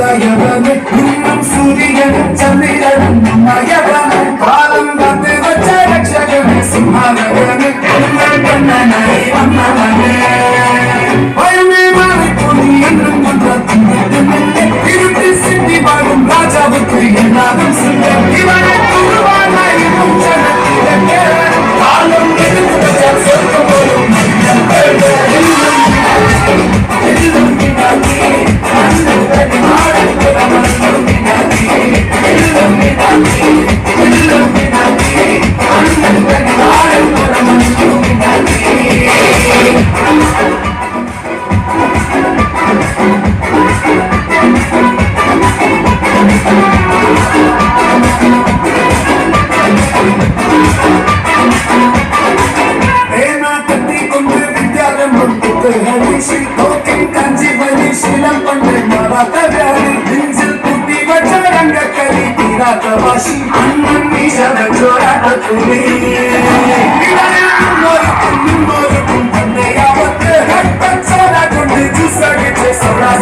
உதயவனே இன்னும் சூரியனும் சந்திரனும் மயவனே காலம் காத்து வச்ச ரட்சகனே சிம்மாதவனே கண்ணனை வந்தவனே பயமே மறைப்பொழி என்னும் மன்றத்தின் இருட்டு சிந்தி வாழும் ராஜாவுக்கு எல்லாரும் சொல்ல இவனை துருவானாய் முஞ்சனத்திலே காலம் எடுத்து வச்ச சொர்க்க போலும் வாசி அண்ணன் மீசத ஜோராட்ட துணி இன்னொரு தன்னை ஆபத்து ரத்தம் சோடா கொண்டு ஜூஸ் அடிச்சு சொல்றா